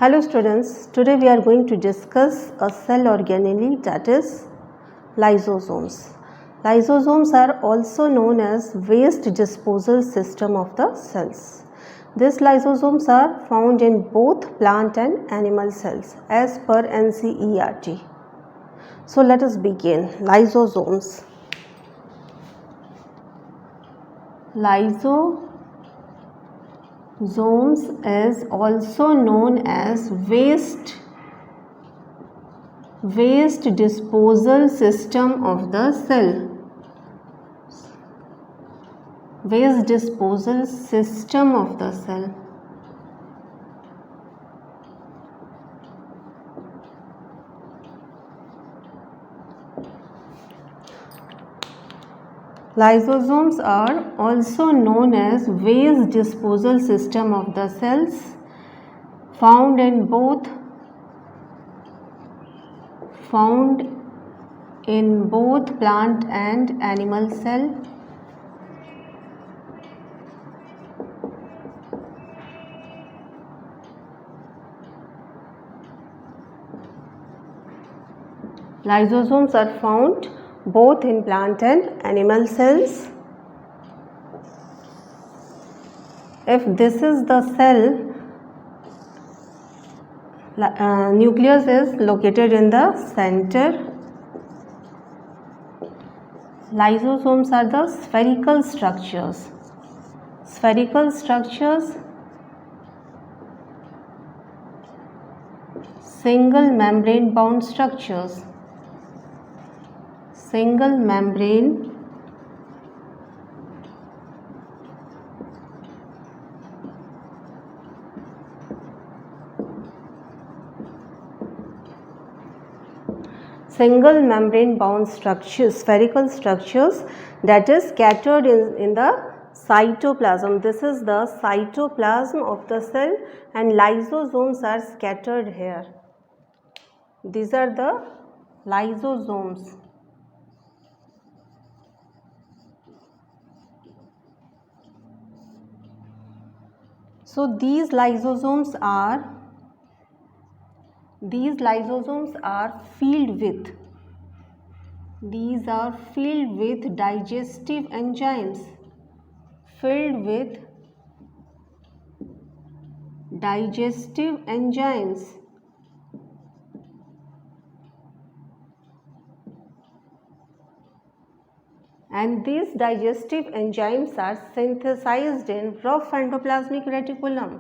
Hello students, today we are going to discuss a cell organelle, that is lysosomes. Lysosomes are also known as waste disposal system of the cells. These lysosomes are found in both plant and animal cells as per NCERT. So let us begin. Lysosomes. Lysosomes is also known as waste disposal system of the cell. Waste disposal system of the cell. Lysosomes are also known as waste disposal system of the cells, found in both plant and animal cell. Lysosomes are found both in plant and animal cells. If this is the cell, nucleus is located in the center. Lysosomes are the spherical structures. Single membrane bound structures. Single membrane bound structures, spherical structures, that is scattered in the cytoplasm. This is the cytoplasm of the cell and lysosomes are scattered here. These are the lysosomes. So these lysosomes are filled with digestive enzymes. And these digestive enzymes are synthesized in rough endoplasmic reticulum.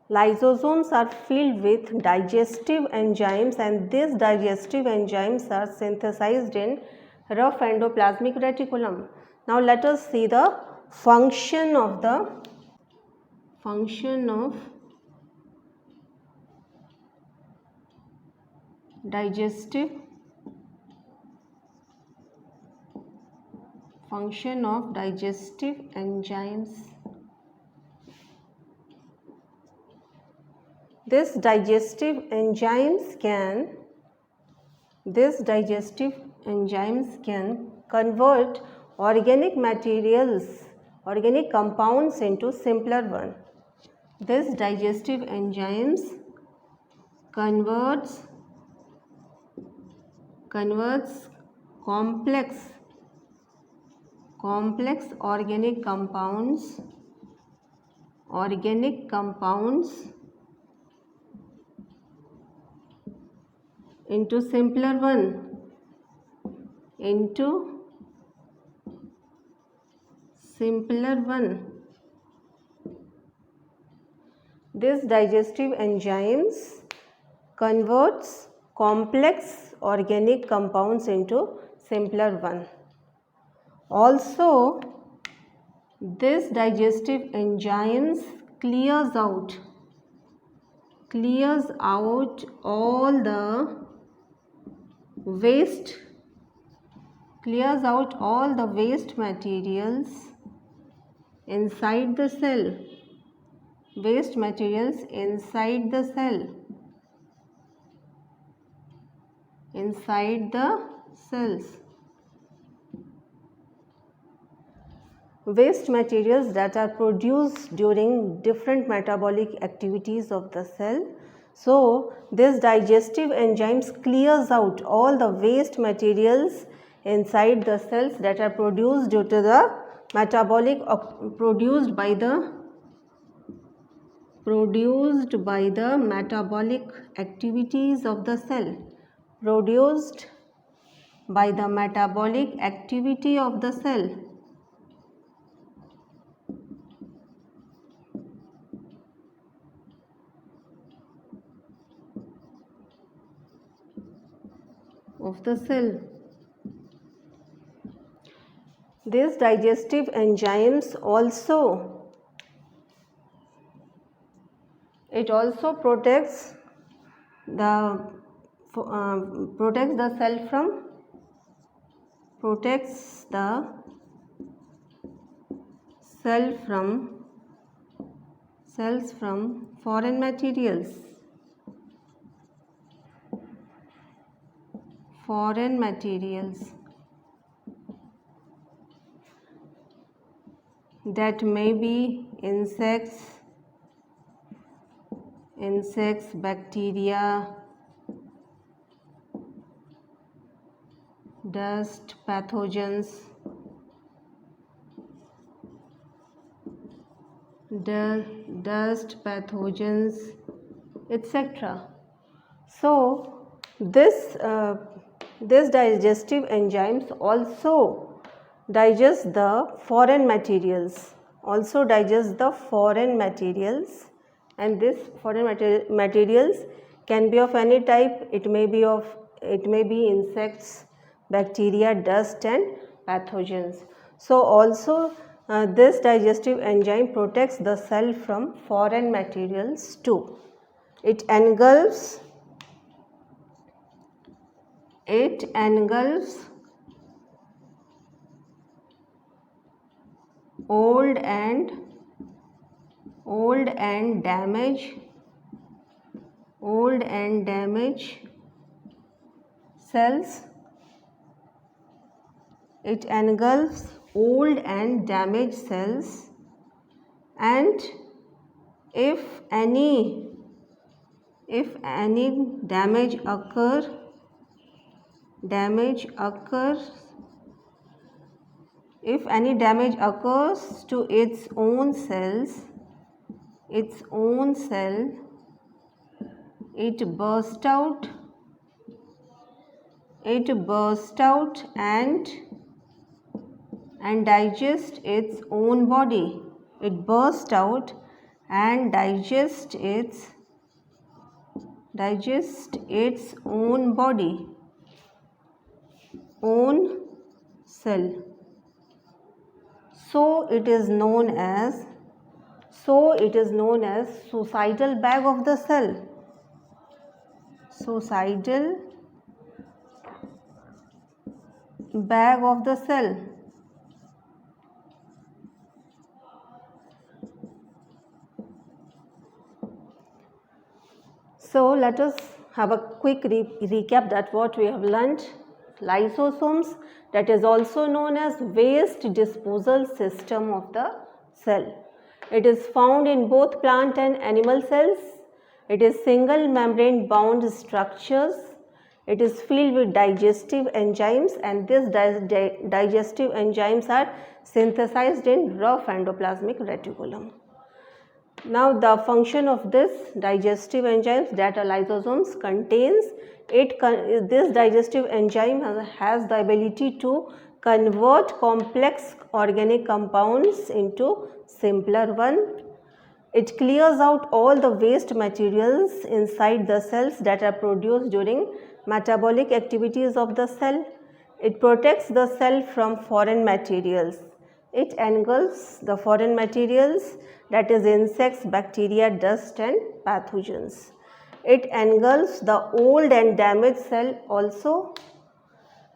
Lysosomes are filled with digestive enzymes and these digestive enzymes are synthesized in rough endoplasmic reticulum. Now let us see the function of digestive enzymes. These digestive enzymes can convert organic compounds into simpler one. This digestive enzymes converts complex organic compounds into simpler one. This digestive enzymes converts complex organic compounds into simpler one. Also, this digestive enzymes clears out all the waste materials inside the cell, waste materials inside the cell, inside the cells. Waste materials that are produced during different metabolic activities of the cell. So this digestive enzymes clears out all the waste materials inside the cells that are produced due to the metabolic produced by the metabolic activities of the cell, produced by the metabolic activity of the cell. Of the cell. These digestive enzymes also protects the cells from foreign materials. That may be insects, bacteria, dust, pathogens, etc. So this digestive enzymes also digest the foreign materials, and this foreign materials can be of any type. It may be insects, bacteria, dust and pathogens. So also this digestive enzyme protects the cell from foreign materials too. It engulfs old and damaged cells. It engulfs old and damaged cells, and if any damage occurs to its own cell, it bursts out and digests its own body. It bursts out and digests its own body, own cell. So it is known as suicidal bag of the cell. Suicidal bag of the cell. So let us have a quick recap that what we have learnt. Lysosomes, that is also known as waste disposal system of the cell. It is found in both plant and animal cells. It is single membrane bound structures. It is filled with digestive enzymes, and these digestive enzymes are synthesized in rough endoplasmic reticulum. Now the function of this digestive enzymes that are lysosomes contains, this digestive enzyme has the ability to convert complex organic compounds into simpler one. It clears out all the waste materials inside the cells that are produced during metabolic activities of the cell. It protects the cell from foreign materials. It engulfs the foreign materials, that is insects, bacteria, dust and pathogens. It engulfs the old and damaged cell also.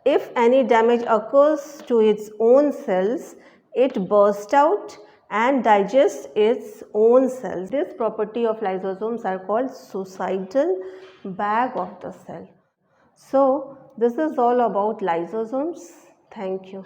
If any damage occurs to its own cells, it bursts out and digest its own cells. This property of lysosomes are called suicidal bag of the cell. So this is all about lysosomes. Thank you.